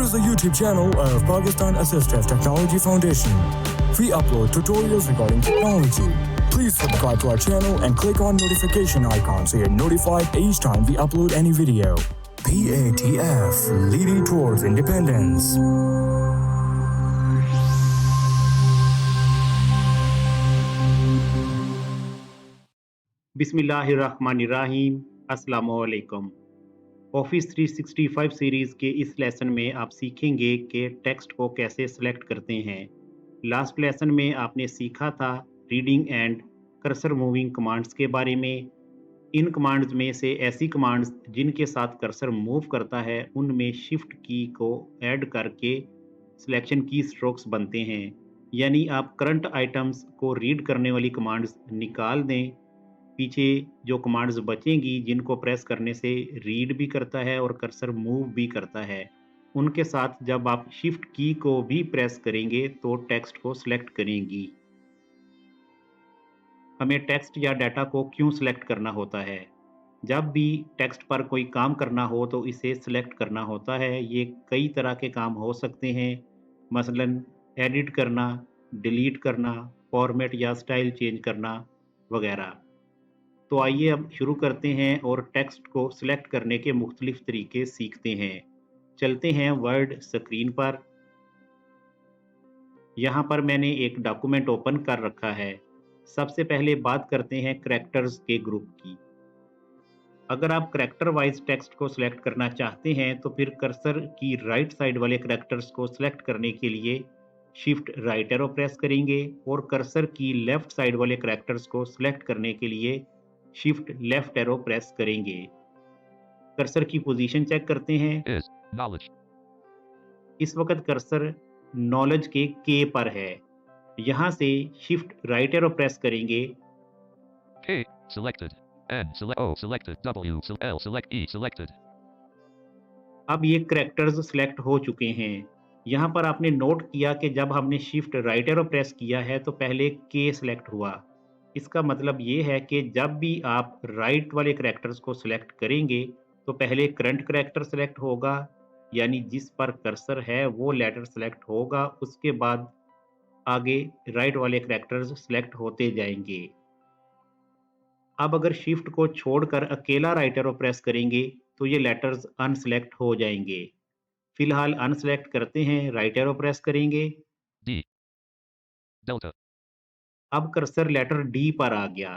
is the YouTube channel of Pakistan Assistive Technology Foundation. We upload tutorials regarding technology. Please subscribe to our channel and click on notification icon so you're notified each time we upload any video. PATF, leading towards independence. बिस्मिल्लाहिर्रहमानिर्रहीम। अस्सलामुअलैकुम। Office 365 series के इस lesson में आप सीखेंगे कि text को कैसे सेलेक्ट करते हैं। लास्ट लेसन में आपने सीखा था reading and cursor moving commands के बारे में। इन कमांड्स में से ऐसी कमांड्स जिनके साथ कर्सर मूव करता है उनमें शिफ्ट की को ऐड करके सिलेक्शन की स्ट्रोक्स बनते हैं। यानी आप करंट आइटम्स को रीड करने वाली कमांड्स निकाल दें, पीछे जो कमांड्स बचेंगी जिनको प्रेस करने से रीड भी करता है और कर्सर मूव भी करता है, उनके साथ जब आप शिफ्ट की को भी प्रेस करेंगे तो टेक्स्ट को सिलेक्ट करेंगी। हमें टेक्स्ट या डाटा को क्यों सिलेक्ट करना होता है? जब भी टेक्स्ट पर कोई काम करना हो तो इसे सिलेक्ट करना होता है। ये कई तरह के काम हो सकते हैं, मसलन एडिट करना, डिलीट करना, फॉर्मेट या स्टाइल चेंज करना वगैरह। तो आइए अब शुरू करते हैं और टेक्स्ट को सिलेक्ट करने के मुख्तलिफ तरीके सीखते हैं। चलते हैं वर्ड स्क्रीन पर। यहाँ पर मैंने एक डॉक्यूमेंट ओपन कर रखा है। सबसे पहले बात करते हैं करैक्टर्स के ग्रुप की। अगर आप करैक्टर वाइज टेक्स्ट को सिलेक्ट करना चाहते हैं तो फिर कर्सर की राइट साइड वाले करैक्टर्स को सिलेक्ट करने के लिए शिफ्ट राइट एरो प्रेस करेंगे और कर्सर की लेफ्ट साइड वाले करैक्टर्स को सिलेक्ट करने के लिए शिफ्ट लेफ्ट एरो प्रेस करेंगे। कर्सर की पोजीशन चेक करते हैं। इस वक्त कर्सर नॉलेज के पर है। यहां से शिफ्ट राइट एरो प्रेस करेंगे। K selected, N select, O selected, W L select, E selected. अब ये करैक्टर्स सिलेक्ट हो चुके हैं। यहाँ पर आपने नोट किया कि जब हमने शिफ्ट राइट एरो प्रेस किया है तो पहले के सिलेक्ट हुआ। इसका मतलब ये है कि जब भी आप राइट वाले करैक्टर्स को सिलेक्ट करेंगे तो पहले करंट करैक्टर सिलेक्ट होगा, यानी जिस पर कर्सर है वो लेटर सिलेक्ट होगा, उसके बाद आगे राइट वाले करैक्टर्स सिलेक्ट होते जाएंगे। अब अगर शिफ्ट को छोड़कर अकेला राइट एरो प्रेस करेंगे तो ये लेटर्स अनसिलेक्ट हो जाएंगे। फिलहाल अनसिलेक्ट करते हैं, राइट एरो प्रेस करेंगे। D Delta अब कर्सर लेटर डी पर आ गया।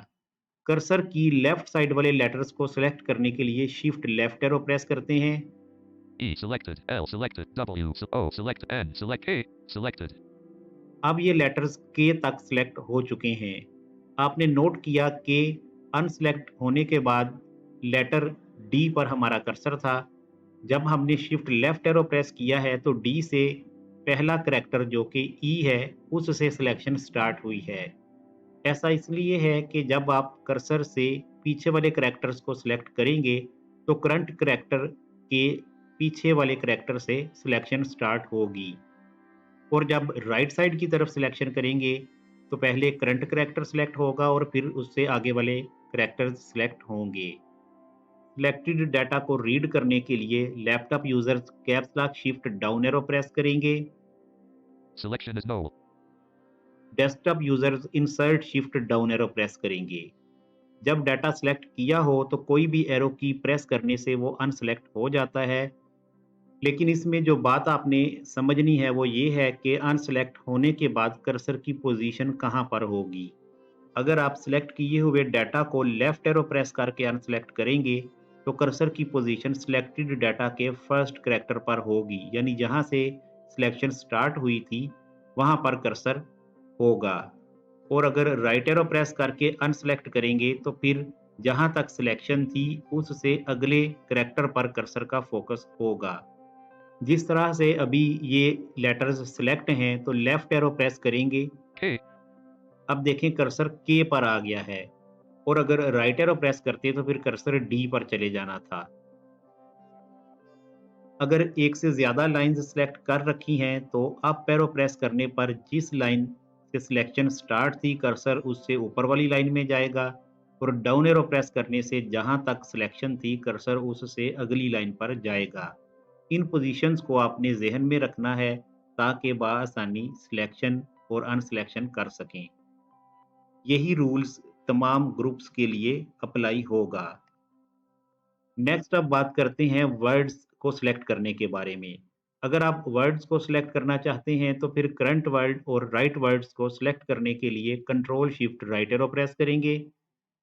कर्सर की लेफ्ट साइड वाले लेटर्स को सिलेक्ट करने के लिए शिफ्ट लेफ्ट एरो प्रेस करते हैं। E selected, L selected, W O select, N select, K selected. अब ये लेटर्स के तक सिलेक्ट हो चुके हैं। आपने नोट किया कि अनसिलेक्ट होने के बाद लेटर डी पर हमारा कर्सर था। जब हमने शिफ्ट लेफ्ट एरो प्रेस किया है तो डी से पहला करैक्टर जो कि ई है उससे सिलेक्शन स्टार्ट हुई है। ऐसा इसलिए है कि जब आप कर्सर से पीछे वाले करैक्टर्स को सिलेक्ट करेंगे तो करंट करैक्टर के पीछे वाले करैक्टर से सिलेक्शन स्टार्ट होगी, और जब राइट साइड की तरफ सिलेक्शन करेंगे तो पहले करंट करैक्टर सिलेक्ट होगा और फिर उससे आगे वाले करैक्टर्स सिलेक्ट होंगे। सिलेक्टेड डाटा को रीड करने के लिए laptop users caps lock shift down arrow press करेंगे। Selection is null. Desktop users insert shift down arrow press करेंगे। जब डाटा सिलेक्ट किया हो तो कोई भी एरो की प्रेस करने से वो अनसेलेक्ट हो जाता है। लेकिन इसमें जो बात आपने समझनी है वो ये है कि अनसेलेक्ट होने के बाद कर्सर की पोजीशन कहाँ पर होगी। अगर आप सिलेक्ट किए हुए डाटा को लेफ्ट एरो प्रेस करके अनसेलेक्ट करेंगे तो कर्सर की पोजीशन सिलेक्टेड डाटा के फर्स्ट करैक्टर पर होगी, यानी जहाँ से सिलेक्शन स्टार्ट हुई थी वहाँ पर कर्सर होगा। और अगर राइट एरो प्रेस करके अनसेलेक्ट करेंगे तो फिर जहां तक सिलेक्शन थी उससे अगले करैक्टर पर कर्सर का फोकस होगा। जिस तरह से अभी ये लेटर्स सिलेक्ट हैं तो लेफ्ट एरो प्रेस करेंगे। K अब देखें कर्सर के पर आ गया है, और अगर राइट एरो प्रेस करते तो फिर कर्सर डी पर चले जाना था। अगर एक से ज्यादा लाइंस सिलेक्ट कर रखी हैं तो अप एरो प्रेस करने पर जिस लाइन से सिलेक्शन स्टार्ट थी कर्सर उससे ऊपर वाली लाइन में जाएगा, और डाउन एरो प्रेस करने से जहां तक सिलेक्शन थी कर्सर उससे अगली लाइन पर जाएगा। इन पोजीशंस को आपने जहन में रखना है ताकि बआसानी सिलेक्शन और अनसिलेक्शन कर सकें। यही रूल्स तमाम ग्रुप्स के लिए अप्लाई होगा। नेक्स्ट अब बात करते हैं वर्ड्स को सिलेक्ट करने के बारे में। अगर आप वर्ड्स को सिलेक्ट करना चाहते हैं तो फिर करंट वर्ड और राइट वर्ड्स को सिलेक्ट करने के लिए control shift right arrow press करेंगे।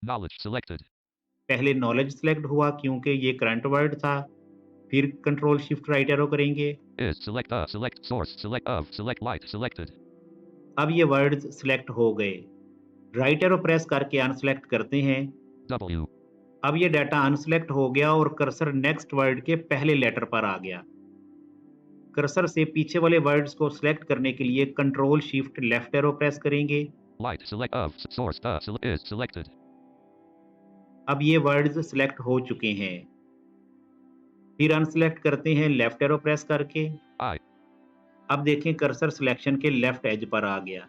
Knowledge selected. पहले नॉलेज सिलेक्ट हुआ क्योंकि ये करंट वर्ड था, फिर कंट्रोल शिफ्ट राइट एरो करेंगे। Is select source, select of, select light selected. अब ये वर्ड्स सिलेक्ट हो गए। राइट एरो प्रेस करके अनसिलेक्ट करते हैं। W. अब ये डाटा अनसिलेक्ट हो गया और कर्सर नेक्स्ट वर्ड के पहले लेटर पर आ गया। कर्सर से पीछे वाले वर्ड्स को सिलेक्ट करने के लिए control shift left arrow press करेंगे। Light select of, source is selected. अब ये वर्ड्स सिलेक्ट हो चुके हैं। फिर अनसिलेक्ट करते हैं लेफ्ट एरो प्रेस करके। I. अब देखें कर्सर सिलेक्शन के लेफ्ट एज पर आ गया।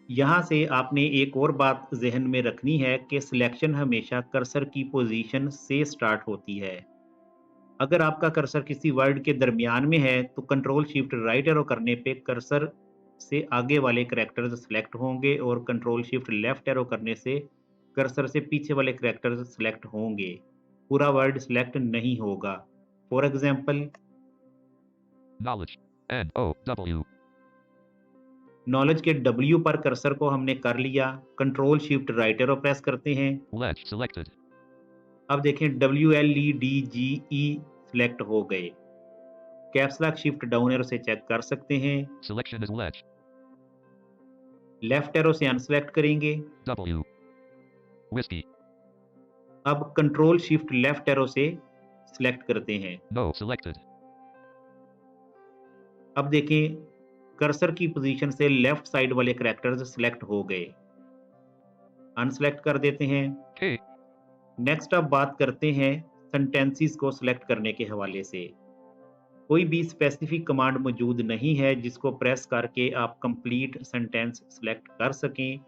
यहाँ से आपने एक और बात जहन में रखनी है कि सिलेक्शन हमेशा कर्सर की पोजीशन से स्टार्ट होती है। अगर आपका कर्सर किसी वर्ड के दरमियान में है तो कंट्रोल शिफ्ट राइट एरो करने पे कर्सर से आगे वाले करैक्टर्स सिलेक्ट होंगे और कंट्रोल शिफ्ट लेफ्ट एरो करने से कर्सर से पीछे वाले करैक्टर्स सिलेक्ट होंगे। पूरा वर्ड सिलेक्ट नहीं होगा। For example Knowledge. NOW. Knowledge के W पर कर्सर को हमने कर लिया। Control shift right arrow press करते हैं। Ledge selected. अब देखें WLEDGE सिलेक्ट हो गए। Caps lock shift down arrow से चेक कर सकते हैं। Selection is ledge. Left arrow से अनसिलेक्ट करेंगे। W. Whiskey. अब कंट्रोल शिफ्ट लेफ्ट एरो से सिलेक्ट करते हैं। No selected. अब देखें कर्सर की पोजीशन से लेफ्ट साइड वाले करैक्टर्स सिलेक्ट हो गए। अनसिलेक्ट कर देते हैं। K. नेक्स्ट अब बात करते हैं सेंटेंसेस को सिलेक्ट करने के हवाले से। कोई भी स्पेसिफिक कमांड मौजूद नहीं है जिसको प्रेस करके आप कंप्लीट सेंटेंस सिलेक्ट कर सकें।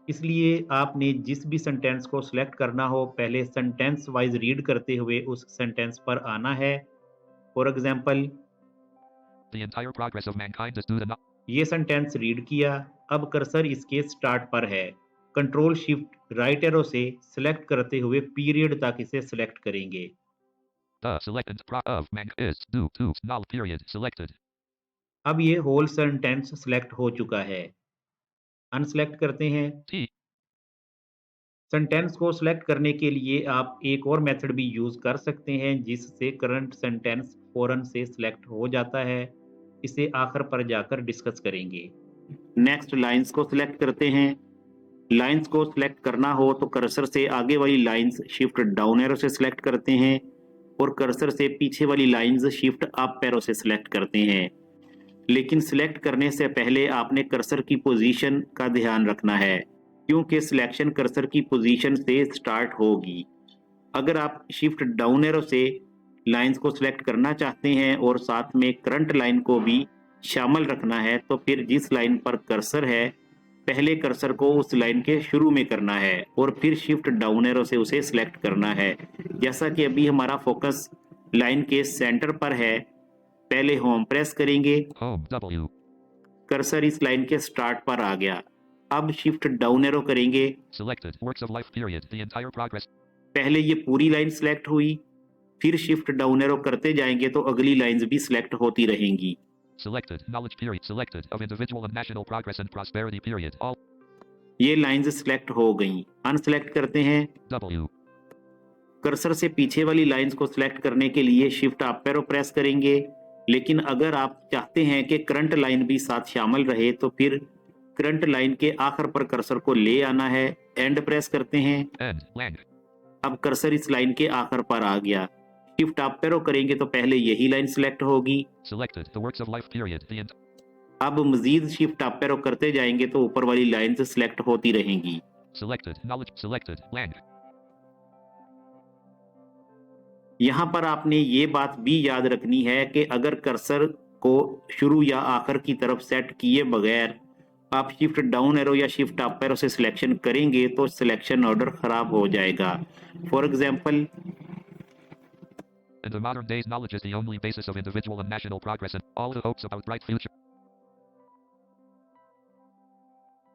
इसलिए आपने जिस भी सेंटेंस को सिलेक्ट करना हो पहले सेंटेंस वाइज रीड करते हुए उस सेंटेंस पर आना है। For example The entire progress of mankind is due to ये सेंटेंस रीड किया। अब कर्सर इसके स्टार्ट पर है। कंट्रोल शिफ्ट राइट एरो से सिलेक्ट करते हुए पीरियड तक इसे सिलेक्ट करेंगे। the selected of man is due to null period selected. अब ये होल सेंटेंस सिलेक्ट हो चुका है। अनसिलेक्ट करते हैं। T. सेंटेंस को सिलेक्ट करने के लिए आप एक और मेथड भी यूज कर सकते हैं जिससे करंट सेंटेंस फौरन से सिलेक्ट हो जाता है। इसे आखिर पर जाकर डिस्कस करेंगे। नेक्स्ट लाइंस को सिलेक्ट करते हैं। लाइंस को सिलेक्ट करना हो तो कर्सर से आगे वाली लाइंस शिफ्ट डाउन एरो से सिलेक्ट करते हैं और कर्सर से पीछे वाली लाइंस शिफ्ट अप एरो से सिलेक्ट करते हैं। लेकिन सिलेक्ट करने से पहले आपने कर्सर की पोजीशन का ध्यान रखना है क्योंकि सिलेक्शन कर्सर की पोजीशन से स्टार्ट होगी। अगर आप शिफ्ट डाउन एरो से लाइंस को सिलेक्ट करना चाहते हैं और साथ में करंट लाइन को भी शामिल रखना है तो फिर जिस लाइन पर कर्सर है पहले कर्सर को उस लाइन के शुरू में करना है और फिर शिफ्ट डाउन एरो से उसे सिलेक्ट करना है। जैसा कि अभी हमारा फोकस लाइन के सेंटर पर है, पहले होम प्रेस करेंगे। Home W. कर्सर इस लाइन के स्टार्ट पर आ गया। अब शिफ्ट डाउन एरो करेंगे। Selected works of life period. The entire progress. पहले ये पूरी लाइन सिलेक्ट हुई, फिर शिफ्ट डाउन एरो करते जाएंगे तो अगली लाइंस भी सिलेक्ट होती रहेंगी। Selected knowledge period. Selected of individual and national progress and prosperity period. All ये लाइंस सिलेक्ट हो गई। अनसिलेक्ट करते हैं। W. कर्सर से पीछे वाली लाइंस को सिलेक्ट करने के लिए शिफ्ट अप एरो प्रेस करेंगे। लेकिन अगर आप चाहते हैं कि करंट लाइन भी साथ शामिल रहे तो फिर करंट लाइन के आखिर पर कर्सर को ले आना है। एंड प्रेस करते हैं। End. Lang. अब कर्सर इस लाइन के आखिर पर आ गया। शिफ्ट अप एरो करेंगे तो पहले यही लाइन सिलेक्ट होगी। Selected the works of life period. The end. अब मजीद शिफ्ट अप एरो करते जाएंगे तो ऊपर वाली लाइंस सिलेक्ट होती रहेंगी। Selected knowledge. Selected lang. यहाँ पर आपने ये बात भी याद रखनी है कि अगर कर्सर को शुरू या आखिर की तरफ सेट किए बगैर आप शिफ्ट डाउन एरो या शिफ्ट अप एरो से सिलेक्शन करेंगे तो सिलेक्शन ऑर्डर खराब हो जाएगा। For example In the modern days, knowledge is the only basis of individual and national progress, and all the hopes about bright future.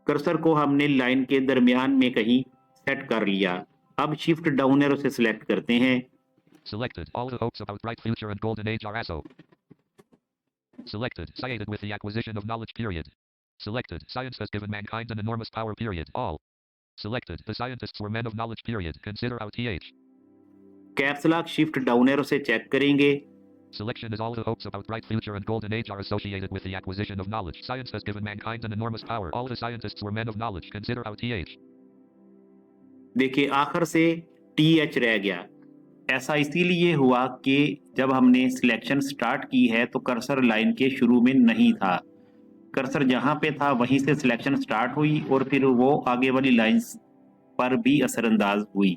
Cursor को हमने line के दरमियान में कहीं सेट कर लिया। अब शिफ्ट डाउन एरो से सिलेक्ट करते हैं। Selected. All the hopes about bright future and golden age are ASO. Selected. Sciated with the acquisition of knowledge period. Selected. Science has given mankind an enormous power period. All. Selected. The scientists were men of knowledge period. Consider out TH. Caps lock shift down arrow से check करेंगे। Selection is all the hopes about bright future and golden age are associated with the acquisition of knowledge. Science has given mankind an enormous power. All the scientists were men of knowledge. Consider out TH. देखिए आखिर से TH रह गया। ऐसा इसीलिए हुआ कि जब हमने सिलेक्शन स्टार्ट की है तो कर्सर लाइन के शुरू में नहीं था। कर्सर जहां पे था वहीं से सिलेक्शन स्टार्ट हुई और फिर वो आगे वाली लाइंस पर भी असरअंदाज हुई।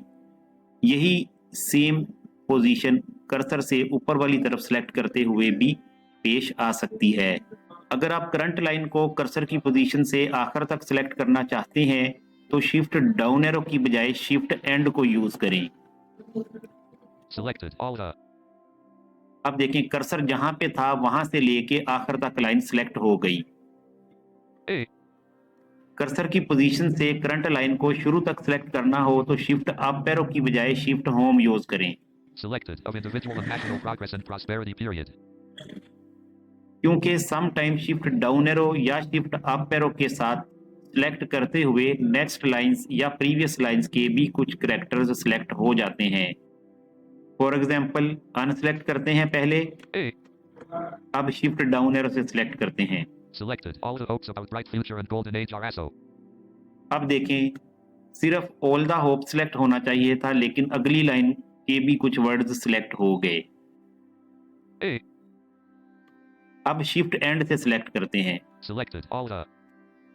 यही सेम पोजीशन कर्सर से ऊपर वाली तरफ सेलेक्ट करते हुए भी पेश आ सकती है। अगर आप करंट लाइन को कर्सर की पोजीशन से आखिर तक सेलेक्ट करना चाहते हैं तो शिफ्ट डाउन एरो की बजाय शिफ्ट एंड को यूज करें। Selected. All the. अब देखें कर्सर जहां पे था वहां से लेके आखिर तक लाइन सेलेक्ट हो गई। A. कर्सर की पोजीशन से करंट लाइन को शुरू तक सेलेक्ट करना हो तो शिफ्ट अप एरो की बजाय शिफ्ट होम यूज करें। Selected. Of individual and national progress and prosperity period. क्योंकि some time shift down arrow या शिफ्ट अप एरो के साथ सिलेक्ट करते हुए नेक्स्ट लाइंस या प्रीवियस लाइंस के भी कुछ कैरेक्टर्स सिलेक्ट हो जाते हैं। फॉर एग्जांपल अनसिलेक्ट करते हैं पहले, A. अब शिफ्ट डाउन एरो से सिलेक्ट करते हैं। Selected. All the hopes about bright future and golden age are ASO. अब देखें सिर्फ ऑल द होप सिलेक्ट होना चाहिए था लेकिन अगली लाइन के भी कुछ वर्ड्स सिलेक्ट हो गए। A. अब शिफ्ट एंड से सिलेक्ट करते हैं। Selected. All the.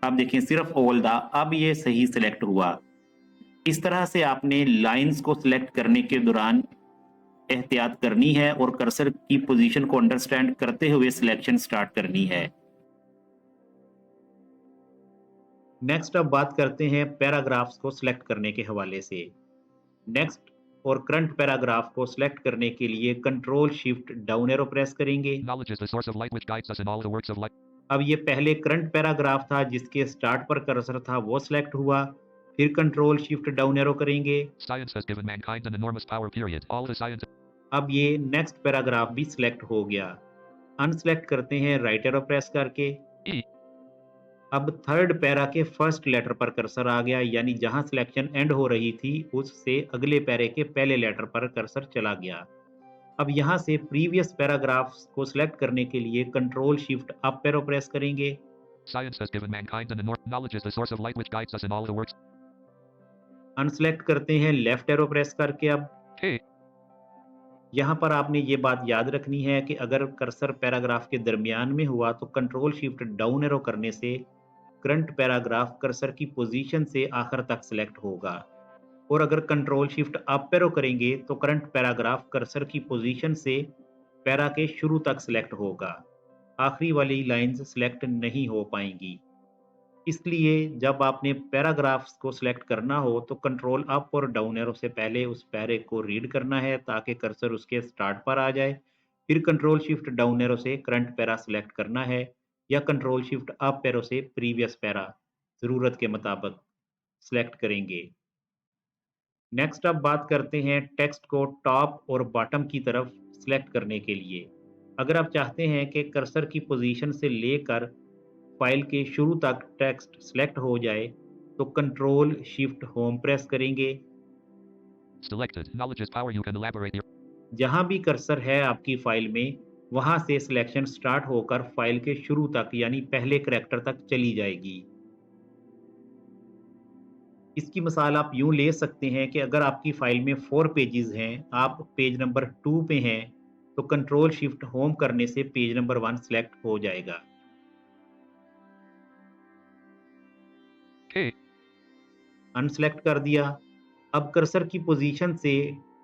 अब देखें सिर्फ ऑल द, अब ये सही सिलेक्ट हुआ। इस तरह से आपने लाइंस को सिलेक्ट करने के दौरान एहतियात करनी है और कर्सर की पोजीशन को अंडरस्टैंड करते हुए सिलेक्शन स्टार्ट करनी है। नेक्स्ट अब बात करते हैं पैराग्राफ्स को सिलेक्ट करने के हवाले से। नेक्स्ट और करंट पैराग्राफ को सिलेक्ट करने के लिए control shift down arrow press करेंगे। Knowledge is the source of light which guides us in all the works of life. अब ये पहले करंट पैराग्राफ था जिसके स्टार्ट पर कर्सर था वो सिलेक्ट हुआ, फिर कंट्रोल शिफ्ट डाउन एरो करेंगे। Science has given mankind an enormous power period. All the science. अब ये नेक्स्ट पैराग्राफ भी सिलेक्ट हो गया। अनसिलेक्ट करते हैं राइट एरो प्रेस करके। E. अब थर्ड पैरा के फर्स्ट लेटर पर कर्सर आ गया, यानी जहां सिलेक्शन एंड हो रही थी उससे अगले पैरे के पहले लेटर पर कर्सर चला गया। अब यहां से प्रीवियस पैराग्राफ्स को सिलेक्ट करने के लिए control shift up arrow press करेंगे। Science has given mankind an enormous knowledge is the source of light which guides us in all the works. Unselect करते हैं लेफ्ट एरो प्रेस करके। अब K. यहाँ पर आपने ये बात याद रखनी है कि अगर कर्सर पैराग्राफ के दरमियान में हुआ तो कंट्रोल शिफ्ट डाउन एरो करने से करंट पैराग्राफ कर्सर की पोजीशन से आखिर तक सिलेक्ट होगा, और अगर कंट्रोल शिफ्ट अप एरो करेंगे तो करंट पैराग्राफ कर्सर की पोजीशन से पैरा के शुरू तक सिलेक्ट होगा। आखिरी वाली लाइंस सिलेक्ट नहीं हो पाएंगी। इसलिए जब आपने पैराग्राफ्स को सिलेक्ट करना हो तो कंट्रोल अप और डाउन एरो से पहले उस पैरे को रीड करना है ताकि कर्सर उसके स्टार्ट पर आ जाए, फिर कंट्रोल शिफ्ट डाउन एरो से करंट पैरा सिलेक्ट करना है या कंट्रोल शिफ्ट अप एरो से प्रीवियस पैरा ज़रूरत के मुताबिक सिलेक्ट करेंगे। नेक्स्ट अब बात करते हैं टेक्स्ट को टॉप और बॉटम की तरफ सिलेक्ट करने के लिए। अगर आप चाहते हैं कि कर्सर की पोजीशन से लेकर फाइल के शुरू तक टेक्स्ट सिलेक्ट हो जाए तो कंट्रोल शिफ्ट होम प्रेस करेंगे। Selected. Knowledge is power. You can elaborate your. जहां भी कर्सर है आपकी फाइल में वहां से सिलेक्शन स्टार्ट होकर फाइल के शुरू तक यानी पहले करैक्टर तक चली जाएगी। इसकी मिसाल आप यूं ले सकते हैं कि अगर आपकी फाइल में 4 पेजेस हैं, आप पेज नंबर 2 पे हैं तो कंट्रोल शिफ्ट होम करने से पेज नंबर 1 सिलेक्ट हो जाएगा। K. अनसिलेक्ट कर दिया। अब कर्सर की पोजीशन से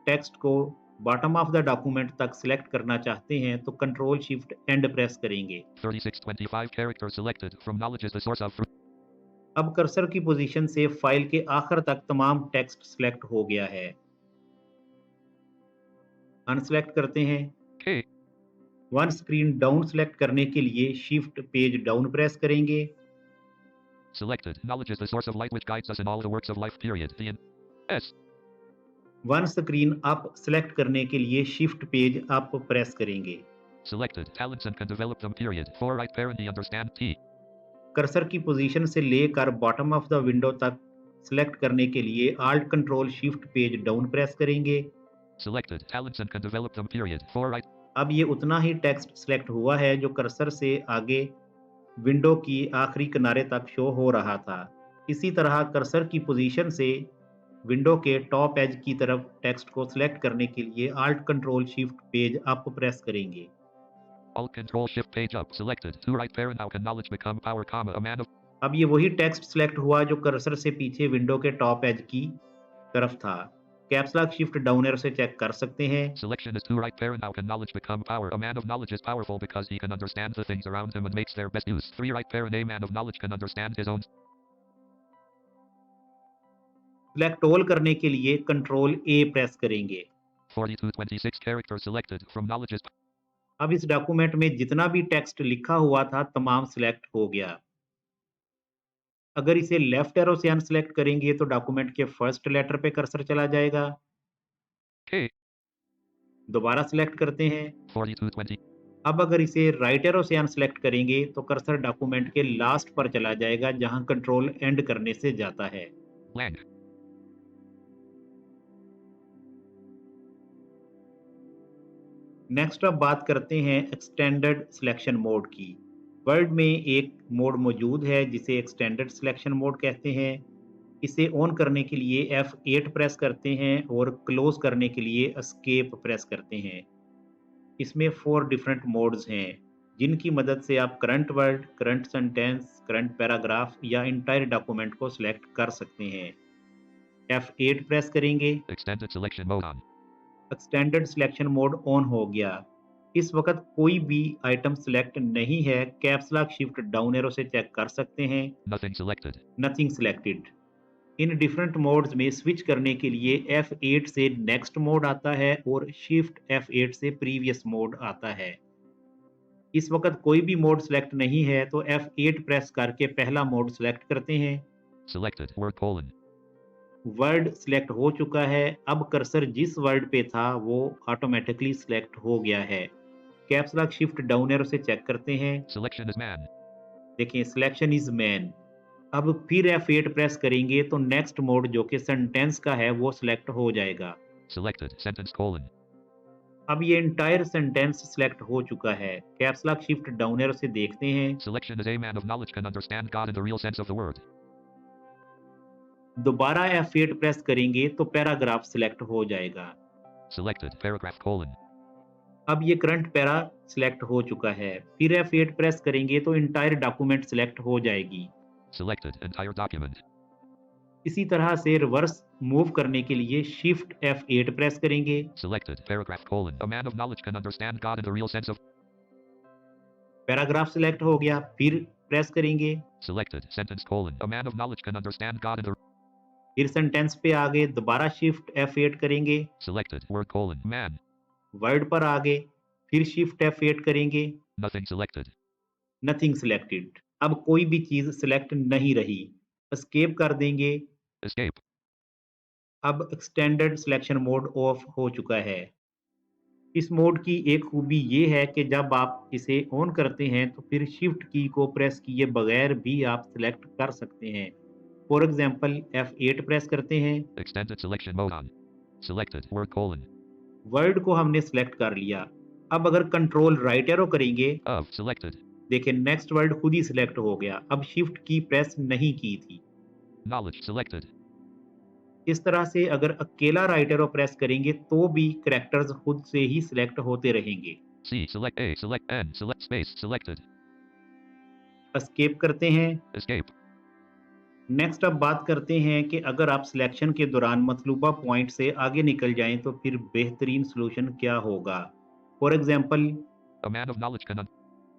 टेक्स्ट को बॉटम ऑफ द डॉक्यूमेंट तक सिलेक्ट करना चाहते हैं तो कंट्रोल शिफ्ट एंड प्रेस करेंगे। 3625 character selected from knowledge is the source of. अब कर्सर की पोजीशन से फाइल के आखिर तक तमाम टेक्स्ट सिलेक्ट हो गया है। अनसेलेक्ट करते हैं। K. One screen down select करने के लिए शिफ्ट पेज डाउन प्रेस करेंगे। Selected. Knowledge is the source of light which guides us in all the works of life. Period. The in. S. One screen up select करने के लिए shift page up press करेंगे। Selected. Talents and can develop them. Period. 4 right parent. E understand. T. Cursor की position से लेकर bottom of the window तक select करने के लिए alt control shift page down press करेंगे। Selected. Talents and can develop them. Period. 4 right. अब ये उतना ही टेक्स्ट सेलेक्ट हुआ है जो कर्सर से आगे विंडो की आखिरी किनारे तक शो हो रहा था। इसी तरह कर्सर की पोजीशन से विंडो के टॉप एज की तरफ टेक्स्ट को सिलेक्ट करने के लिए alt control shift page up press करेंगे। Alt control shift page up. Selected. 2 right parent. How can knowledge become power, comma, a man of. अब ये वही टेक्स्ट सिलेक्ट हुआ जो कर्सर से पीछे विंडो के टॉप एज की तरफ था। Caps lock shift down arrow से चेक कर सकते हैं। Selection is 2 right parent. How can knowledge become power? A man of knowledge is powerful because he can understand the things around him and makes their best use. 3 right parent. A man of knowledge can understand his own. Select all करने के लिए control ए press करेंगे। 4226 character selected from knowledge is. अब इस document में जितना भी text लिखा हुआ था तमाम सिलेक्ट हो गया। अगर इसे लेफ्ट एरो से अनसेलेक्ट करेंगे तो डॉक्यूमेंट के फर्स्ट लेटर पे कर्सर चला जाएगा। K. दोबारा सिलेक्ट करते हैं। 4220. अब अगर इसे राइट एरो से अनसेलेक्ट करेंगे तो कर्सर डॉक्यूमेंट के लास्ट पर चला जाएगा जहां कंट्रोल एंड करने से जाता है। Lang. नेक्स्ट अब बात करते हैं एक्सटेंडेड सिलेक्शन मोड की। वर्ड में एक मोड मौजूद है जिसे एक्सटेंडेड सिलेक्शन मोड कहते हैं। इसे ऑन करने के लिए F8 प्रेस करते हैं और क्लोज करने के लिए एस्केप प्रेस करते हैं। इसमें 4 डिफरेंट मोड्स हैं जिनकी मदद से आप current word, current sentence, current paragraph या इंटायर डॉक्यूमेंट को सिलेक्ट कर सकते हैं। F8 प्रेस करेंगे। Extended selection mode on. Extended selection mode on हो गया। इस वक्त कोई भी आइटम सिलेक्ट नहीं है। Caps lock shift down arrow से चेक कर सकते हैं। Nothing selected. Nothing selected. In different modes में स्विच करने के लिए F8 से नेक्स्ट मोड आता है और शिफ्ट F8 से प्रीवियस मोड आता है। इस वक्त कोई भी मोड सिलेक्ट नहीं है तो F8 प्रेस करके पहला मोड सिलेक्ट करते हैं। Selected. Word colon. Word select हो चुका है। अब कर्सर जिस वर्ड पे था वो ऑटोमेटिकली सिलेक्ट हो गया है। Caps lock shift down arrow से चेक करते हैं। Selection is man. देखिए सिलेक्शन इज मैन। अब फिर F8 प्रेस करेंगे तो नेक्स्ट मोड जो कि सेंटेंस का है वो सिलेक्ट हो जाएगा। Selected. Sentence colon. अब ये इंटायर सेंटेंस सिलेक्ट हो चुका है। Caps lock shift down arrow से देखते हैं। Selection is a man of knowledge can understand God in the real sense of the word. दोबारा F8 प्रेस करेंगे तो पैराग्राफ सिलेक्ट हो जाएगा। Selected. Paragraph colon. अब ये करंट पैरा सिलेक्ट हो चुका है। फिर F8 प्रेस करेंगे तो इंटायर डॉक्यूमेंट सिलेक्ट हो जाएगी। Selected. Entire document. इसी तरह से रिवर्स मूव करने के लिए शिफ्ट F8 प्रेस करेंगे। Selected. Paragraph colon. A man of knowledge can understand God in the real sense of. Paragraph select हो गया। फिर प्रेस करेंगे। Selected. Sentence colon. A man of knowledge can understand God in the. फिर sentence पे आगे दोबारा shift F8 करेंगे। Selected. Word colon. Man. Word पर आगे फिर शिफ्ट F8 करेंगे। Nothing selected. Nothing selected. अब कोई भी चीज सिलेक्ट नहीं रही। एस्केप कर देंगे। Escape. अब एक्सटेंडेड सिलेक्शन मोड ऑफ हो चुका है। इस मोड की एक खूबी ये है कि जब आप इसे ऑन करते हैं तो फिर शिफ्ट की को प्रेस किए बगैर भी आप सिलेक्ट कर सकते हैं। फॉर एग्जांपल F8 प्रेस करते हैं। Extended selection mode on. Selected. Word colon. Word को हमने सिलेक्ट कर लिया। अब अगर कंट्रोल राइट एरो करेंगे Of. Selected. देखिए नेक्स्ट वर्ड खुद ही सिलेक्ट हो गया। अब शिफ्ट की प्रेस नहीं की थी। Knowledge selected. इस तरह से अगर अकेला राइट एरो प्रेस करेंगे तो भी कैरेक्टर्स खुद से ही सिलेक्ट होते रहेंगे। C. Select A. Select N. Select space. Selected. Escape करते हैं। Escape. नेक्स्ट अब बात करते हैं कि अगर आप सिलेक्शन के दौरान मतलूबा पॉइंट से आगे निकल जाएं तो फिर बेहतरीन सॉल्यूशन क्या होगा। For example A man of knowledge can.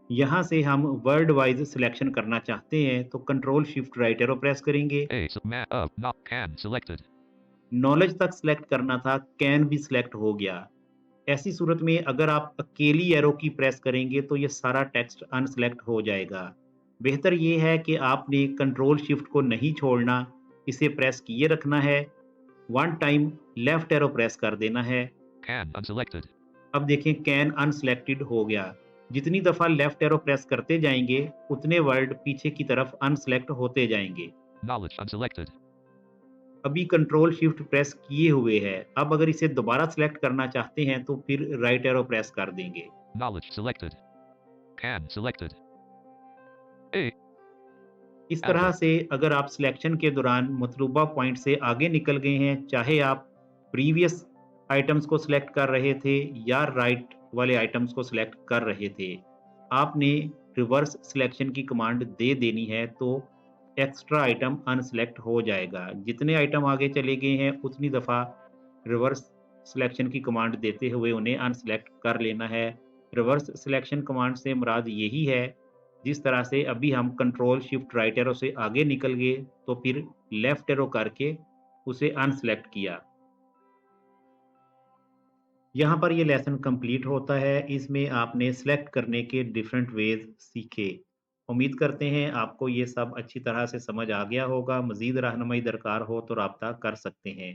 यहाँ से हम वर्ड वाइज सिलेक्शन करना चाहते हैं तो control shift right arrow press करेंगे। A. Man. Of. Not. Can. Selected. Knowledge तक सिलेक्ट करना था, कैन भी सिलेक्ट हो गया। ऐसी सूरत में अगर आप अकेली एरो की प्रेस करेंगे तो ये सारा टेक्स्ट अनसेलेक्ट हो जाएगा। बेहतर ये है कि आपने कंट्रोल शिफ्ट को नहीं छोड़ना, इसे प्रेस किए रखना है, one time left arrow press कर देना है। Can unselected. अब देखें कैन अनसेलेक्टेड हो गया। जितनी दफ़ा लेफ्ट एरो प्रेस करते जाएंगे उतने वर्ड पीछे की तरफ अनसेलेक्ट होते जाएंगे। Knowledge unselected. अभी कंट्रोल शिफ्ट प्रेस किए हुए है, अब अगर इसे दोबारा सेलेक्ट करना चाहते हैं तो फिर राइट एरो प्रेस कर देंगे। Knowledge selected. Can selected. A. इस तरह Alpha. से अगर आप सिलेक्शन के दौरान मतलूबा पॉइंट से आगे निकल गए हैं, चाहे आप प्रीवियस आइटम्स को सिलेक्ट कर रहे थे या राइट वाले आइटम्स को सिलेक्ट कर रहे थे, आपने रिवर्स सिलेक्शन की कमांड दे देनी है तो एक्स्ट्रा आइटम अनसेलेक्ट हो जाएगा। जितने आइटम आगे चले गए हैं उतनी दफ़ा रिवर्स सिलेक्शन की कमांड देते हुए उन्हें अनसेलेक्ट कर लेना है। रिवर्स सिलेक्शन कमांड से मुराद यही है, जिस तरह से अभी हम कंट्रोल शिफ्ट राइट एरो से आगे निकल गए तो फिर लेफ्ट एरो करके उसे अनसेलेक्ट किया। यहाँ पर ये लेसन कंप्लीट होता है। इसमें आपने सेलेक्ट करने के डिफरेंट वेज सीखे। उम्मीद करते हैं आपको ये सब अच्छी तरह से समझ आ गया होगा। मज़ीद रहनुमाई दरकार हो तो राब्ता कर सकते हैं।